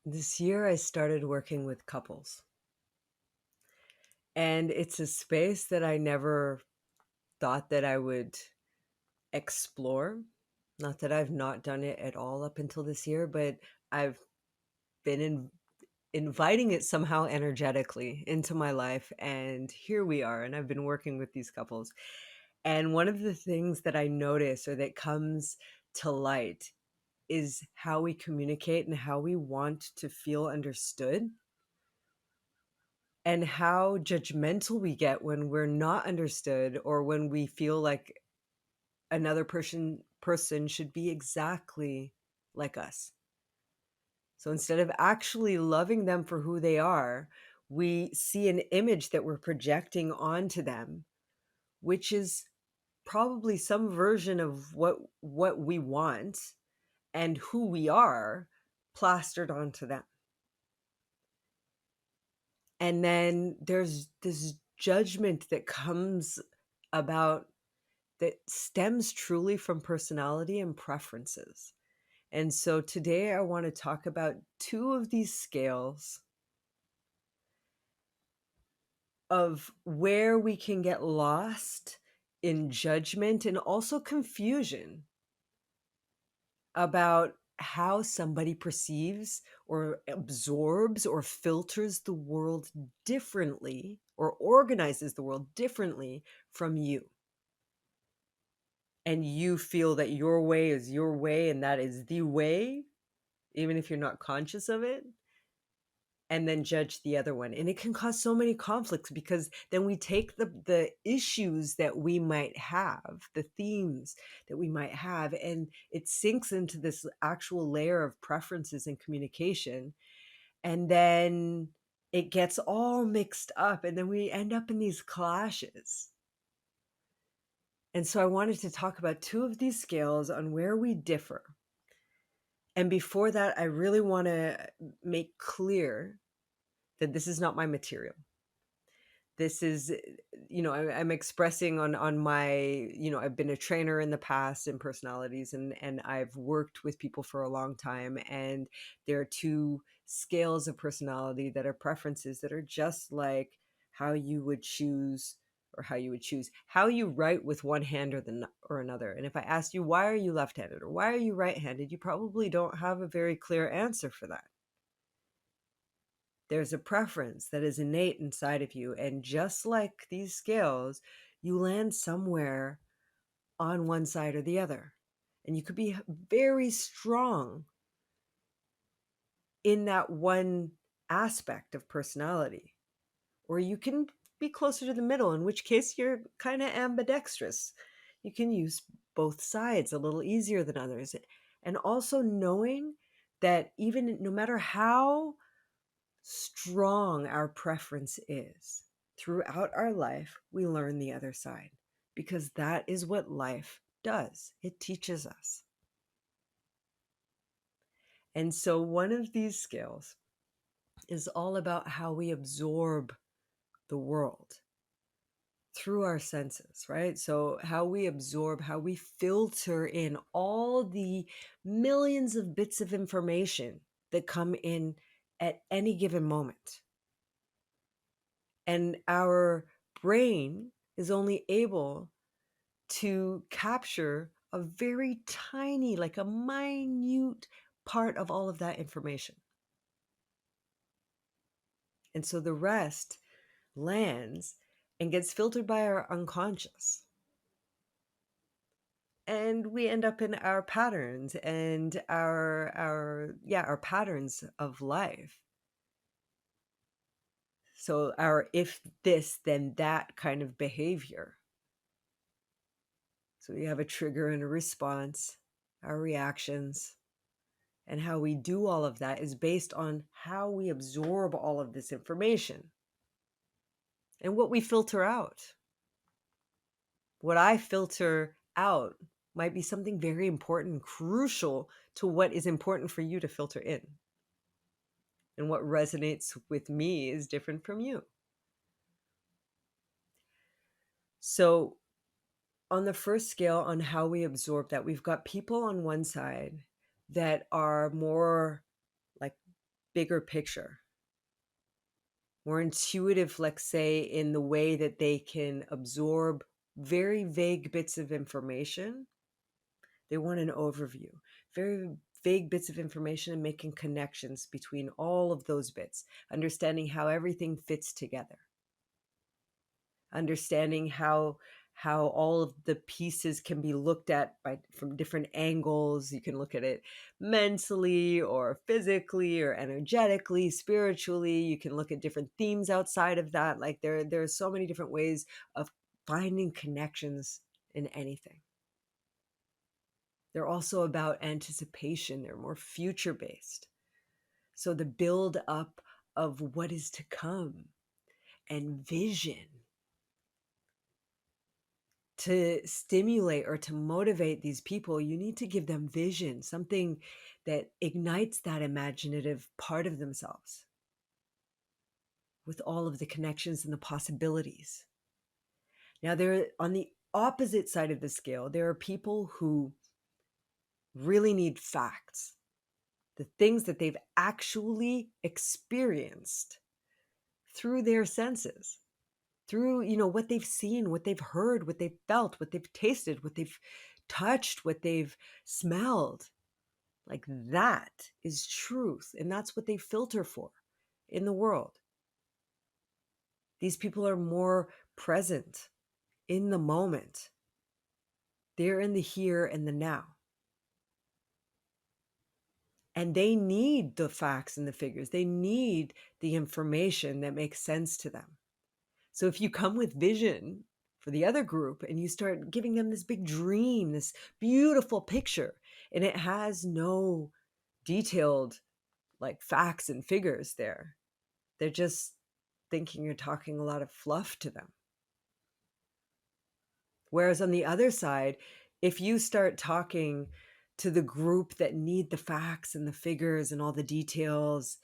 This year, I started working with couples, and it's a space that I never thought that I would explore. Not that I've not done it at all up until this year, but I've been inviting it somehow energetically into my life. And here we are. And I've been working with these couples. And one of the things that I notice or that comes to light is how we communicate and how we want to feel understood and how judgmental we get when we're not understood or when we feel like another person should be exactly like us. So instead of actually loving them for who they are, we see an image that we're projecting onto them, which is probably some version of what we want and who we are plastered onto them. And then there's this judgment that comes about that stems truly from personality and preferences. And so today I want to talk about two of these scales of where we can get lost in judgment and also confusion about how somebody perceives or absorbs or filters the world differently or organizes the world differently from you. And you feel that your way is your way and that is the way, even if you're not conscious of it, and then judge the other one. And it can cause so many conflicts because then we take the issues that we might have, the themes that we might have, and it sinks into this actual layer of preferences and communication. And then it gets all mixed up, and then we end up in these clashes. And so I wanted to talk about two of these scales on where we differ. And before that, I really want to make clear that this is not my material. This is, I'm expressing on my, I've been a trainer in the past in personalities, and I've worked with people for a long time. And there are two scales of personality that are preferences that are just like how you would choose how you write with one hand or another. And if I asked you, why are you left-handed or why are you right-handed, you probably don't have a very clear answer for that. There's a preference that is innate inside of you. And just like these scales, you land somewhere on one side or the other. And you could be very strong in that one aspect of personality, or you can be closer to the middle, in which case you're kind of ambidextrous. You can use both sides a little easier than others. And also knowing that even no matter how strong our preference is, throughout our life, we learn the other side because that is what life does. It teaches us. And so, one of these skills is all about how we absorb the world through our senses, right? So, how we absorb, how we filter in all the millions of bits of information that come in at any given moment. And our brain is only able to capture a very tiny, like a minute part of all of that information. And so the rest lands and gets filtered by our unconscious. And we end up in our patterns and our patterns of life. So our if this then that kind of behavior. So we have a trigger and a response, our reactions, and how we do all of that is based on how we absorb all of this information and what we filter out. What I filter out might be something very important, crucial to what is important for you to filter in. And what resonates with me is different from you. So, on the first scale, on how we absorb that, we've got people on one side that are more like bigger picture, more intuitive, let's say, in the way that they can absorb very vague bits of information. They want an overview, very vague bits of information, and making connections between all of those bits, understanding how everything fits together, understanding how all of the pieces can be looked at from different angles. You can look at it mentally or physically or energetically, spiritually. You can look at different themes outside of that. Like there are so many different ways of finding connections in anything. They're also about anticipation. They're more future based. So the build up of what is to come and vision, to stimulate or to motivate these people, you need to give them vision, something that ignites that imaginative part of themselves with all of the connections and the possibilities. Now, there, on the opposite side of the scale, there are people who really need facts, the things that they've actually experienced through their senses, through what they've seen, what they've heard, what they've felt, what they've tasted, what they've touched, what they've smelled. Like that is truth, and that's what they filter for in the world. These people are more present in the moment. They're in the here and the now, and they need the facts and the figures. They need the information that makes sense to them. So if you come with vision for the other group and you start giving them this big dream, this beautiful picture, and it has no detailed like facts and figures there, they're just thinking you're talking a lot of fluff to them. Whereas on the other side, if you start talking to the group that need the facts and the figures and all the details,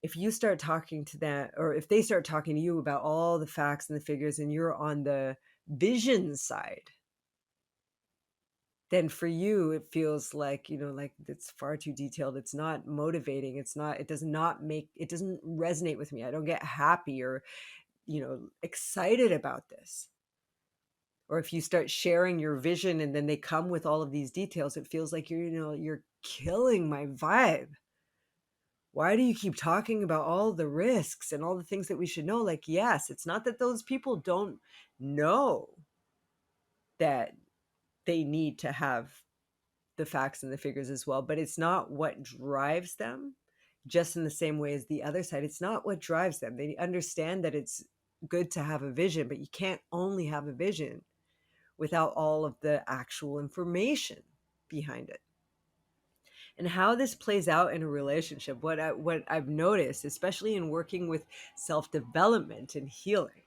if you start talking to that, or if they start talking to you about all the facts and the figures and you're on the vision side, then for you it feels like like it's far too detailed. It's not motivating. It doesn't resonate with me. I don't get happy or excited about this. Or if you start sharing your vision and then they come with all of these details, it feels like you're killing my vibe. Why do you keep talking about all the risks and all the things that we should know? Like, yes, it's not that those people don't know that they need to have the facts and the figures as well, but it's not what drives them. Just in the same way as the other side, it's not what drives them. They understand that it's good to have a vision, but you can't only have a vision without all of the actual information behind it. And how this plays out in a relationship, what I've noticed, especially in working with self-development and healing,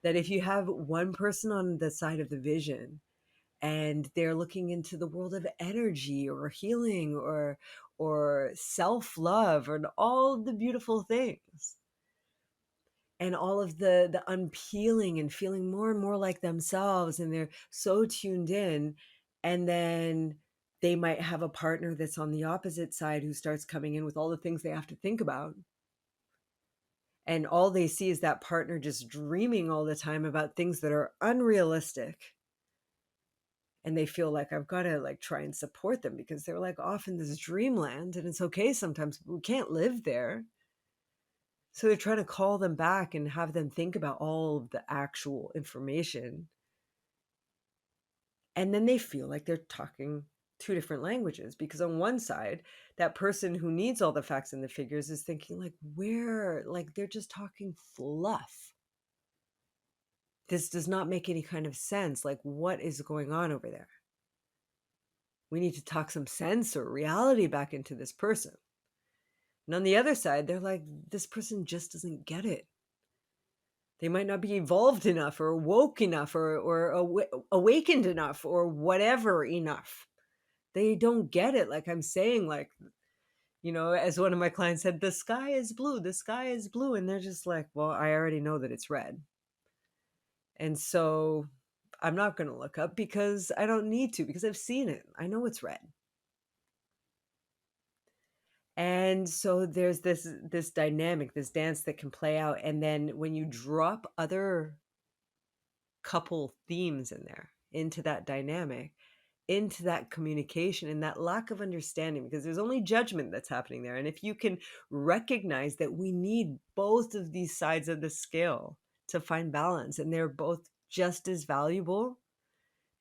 that if you have one person on the side of the vision and they're looking into the world of energy or healing or self-love and all the beautiful things and all of the unpeeling and feeling more and more like themselves, and they're so tuned in, and then they might have a partner that's on the opposite side who starts coming in with all the things they have to think about, and all they see is that partner just dreaming all the time about things that are unrealistic, and they feel like I've got to like try and support them because they're like off in this dreamland, and it's okay sometimes, but we can't live there. So they're trying to call them back and have them think about all of the actual information. And then they feel like they're talking two different languages, because on one side, that person who needs all the facts and the figures is thinking like they're just talking fluff. This does not make any kind of sense. Like, what is going on over there? We need to talk some sense or reality back into this person. And on the other side, they're like, this person just doesn't get it. They might not be evolved enough or woke enough or awakened enough or whatever enough. They don't get it. Like I'm saying, like, as one of my clients said, the sky is blue, the sky is blue. And they're just like, well, I already know that it's red. And so I'm not going to look up because I don't need to, because I've seen it. I know it's red. And so there's this dynamic, this dance that can play out. And then when you drop other couple themes in there into that dynamic, into that communication and that lack of understanding, because there's only judgment that's happening there. And if you can recognize that we need both of these sides of the scale to find balance, and they're both just as valuable,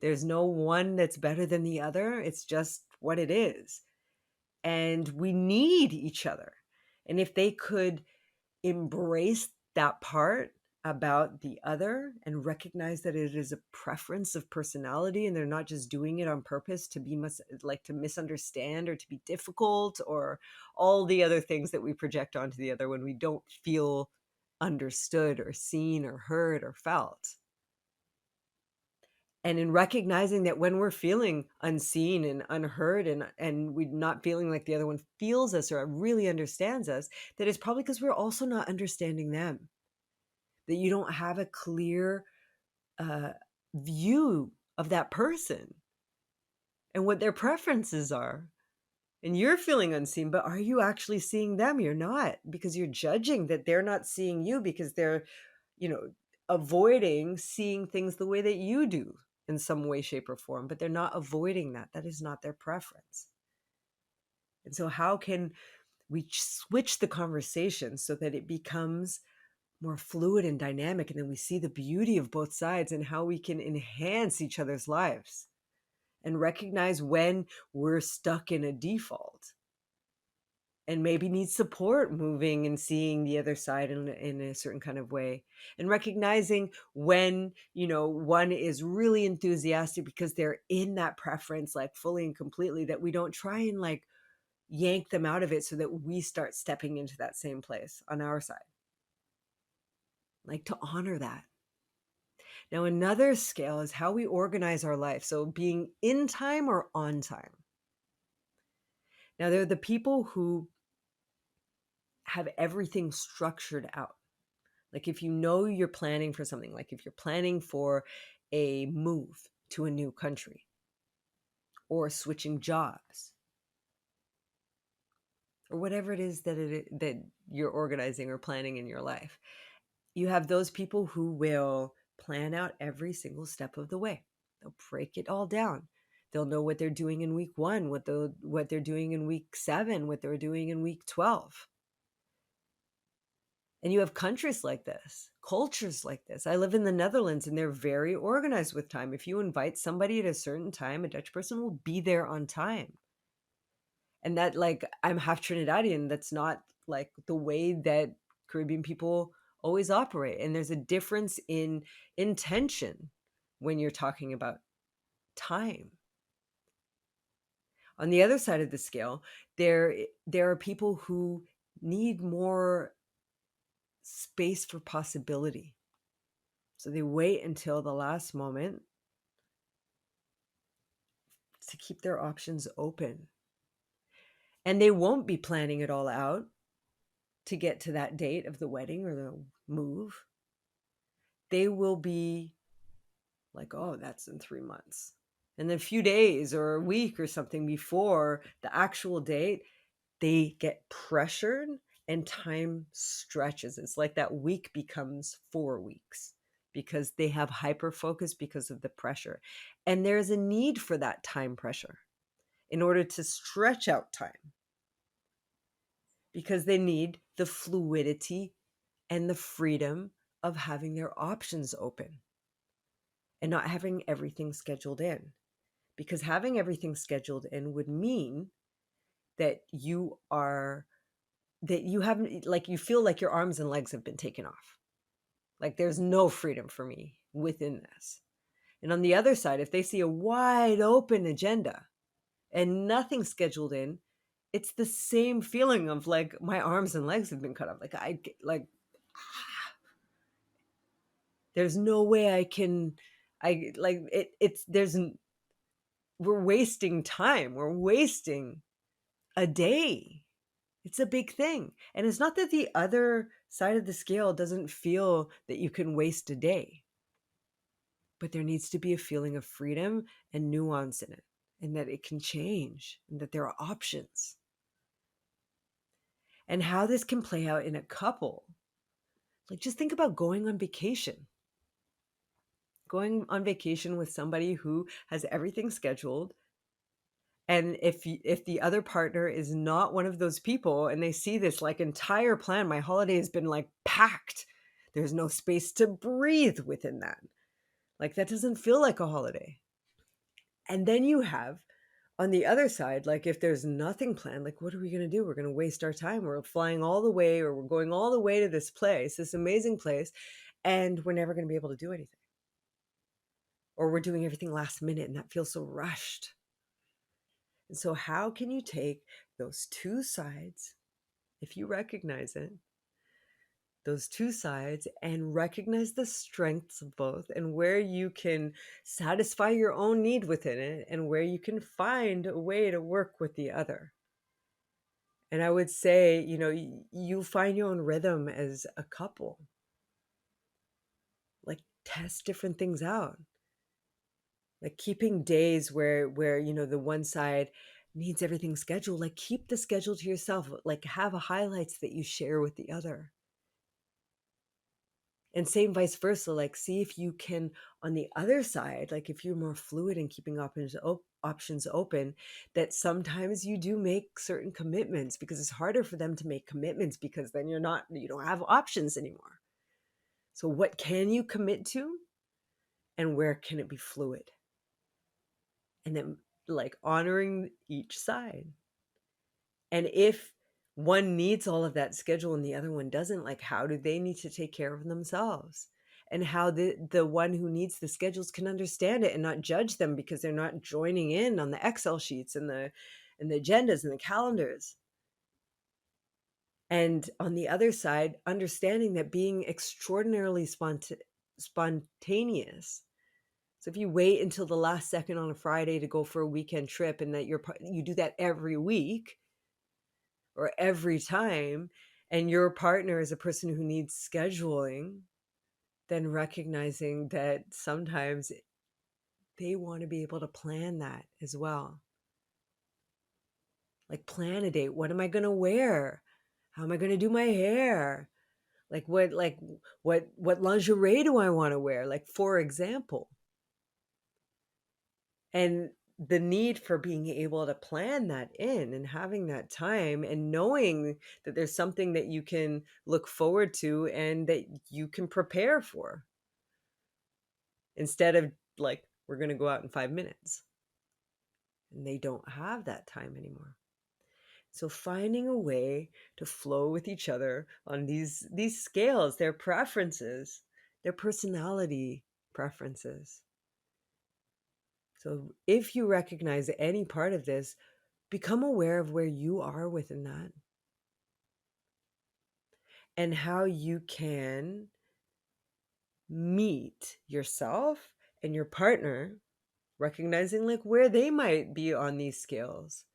there's no one that's better than the other. It's just what it is. And we need each other. And if they could embrace that part about the other and recognize that it is a preference of personality, and they're not just doing it on purpose to be to misunderstand or to be difficult or all the other things that we project onto the other when we don't feel understood or seen or heard or felt. And in recognizing that when we're feeling unseen and unheard, and we're not feeling like the other one feels us or really understands us, that it's probably because we're also not understanding them. That you don't have a clear uh, view of that person and what their preferences are. And you're feeling unseen, but are you actually seeing them? You're not, because you're judging that they're not seeing you because they're, you know, avoiding seeing things the way that you do in some way, shape, or form, but they're not avoiding that. That is not their preference. And so, how can we switch the conversation so that it becomes more fluid and dynamic, and then we see the beauty of both sides and how we can enhance each other's lives and recognize when we're stuck in a default and maybe need support moving and seeing the other side in a certain kind of way, and recognizing when, one is really enthusiastic because they're in that preference like fully and completely, that we don't try and like yank them out of it so that we start stepping into that same place on our side, like to honor that. Now, another scale is how we organize our life. So being in time or on time. Now, they're the people who have everything structured out. Like if you know you're planning for something, like if you're planning for a move to a new country or switching jobs or whatever it is that you're organizing or planning in your life, you have those people who will plan out every single step of the way. They'll break it all down. They'll know what they're doing in week 1, what they're doing in week 7, what they're doing in week 12. And you have countries like this, cultures like this. I live in the Netherlands, and they're very organized with time. If you invite somebody at a certain time, a Dutch person will be there on time. And that, like, I'm half Trinidadian. That's not like the way that Caribbean people always operate. And there's a difference in intention when you're talking about time. On the other side of the scale, there are people who need more space for possibility. So they wait until the last moment to keep their options open. And they won't be planning it all out to get to that date of the wedding or the move. They will be like, oh, that's in 3 months. And then a few days or a week or something before the actual date, they get pressured and time stretches. It's like that week becomes 4 weeks because they have hyper focus because of the pressure. And there's a need for that time pressure in order to stretch out time, because they need the fluidity and the freedom of having their options open and not having everything scheduled in. Because having everything scheduled in would mean that you haven't, like, you feel like your arms and legs have been taken off. Like there's no freedom for me within this. And on the other side, if they see a wide open agenda and nothing scheduled in, it's the same feeling of like my arms and legs have been cut off. There's no way I can, we're wasting time. We're wasting a day. It's a big thing. And it's not that the other side of the scale doesn't feel that you can waste a day, but there needs to be a feeling of freedom and nuance in it, and that it can change, and that there are options. and how this can play out in a couple. Like, just think about going on vacation. Going on vacation with somebody who has everything scheduled. And if the other partner is not one of those people and they see this like entire plan, my holiday has been like packed. There's no space to breathe within that. Like, that doesn't feel like a holiday. And then you have on the other side, like, if there's nothing planned, like, what are we going to do? We're going to waste our time. We're flying all the way, or we're going all the way to this place, this amazing place, and we're never going to be able to do anything. Or we're doing everything last minute, and that feels so rushed. And so how can you take those two sides, if you recognize it, those two sides, and recognize the strengths of both and where you can satisfy your own need within it and where you can find a way to work with the other? And I would say, you find your own rhythm as a couple. Like, test different things out. Like, keeping days where the one side needs everything scheduled, like, keep the schedule to yourself. Like, have highlights that you share with the other. And same vice versa. Like, see if you can, on the other side, like, if you're more fluid in keeping options open, that sometimes you do make certain commitments, because it's harder for them to make commitments, because then you don't have options anymore. So what can you commit to, and where can it be fluid? And then, like, honoring each side. And if one needs all of that schedule and the other one doesn't, like, how do they need to take care of themselves? And how the one who needs the schedules can understand it and not judge them because they're not joining in on the Excel sheets and the agendas and the calendars. And on the other side, understanding that being extraordinarily spontaneous. So if you wait until the last second on a Friday to go for a weekend trip, and that you do that every week or every time, and your partner is a person who needs scheduling, then recognizing that sometimes they want to be able to plan that as well. Like, plan a date. What am I going to wear? How am I going to do my hair? What lingerie do I want to wear? Like, for example. And the need for being able to plan that in and having that time, and knowing that there's something that you can look forward to and that you can prepare for, instead of, like, we're going to go out in 5 minutes, and they don't have that time anymore. So finding a way to flow with each other on these scales, their preferences, their personality preferences. So if you recognize any part of this, become aware of where you are within that, and how you can meet yourself and your partner, recognizing, like, where they might be on these scales,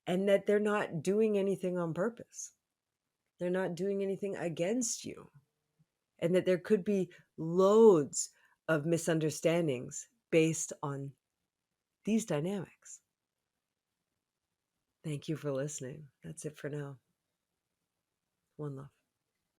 and that they're not doing anything on purpose. They're not doing anything against you, and that there could be loads of misunderstandings based on these dynamics. Thank you for listening. That's it for now. One love.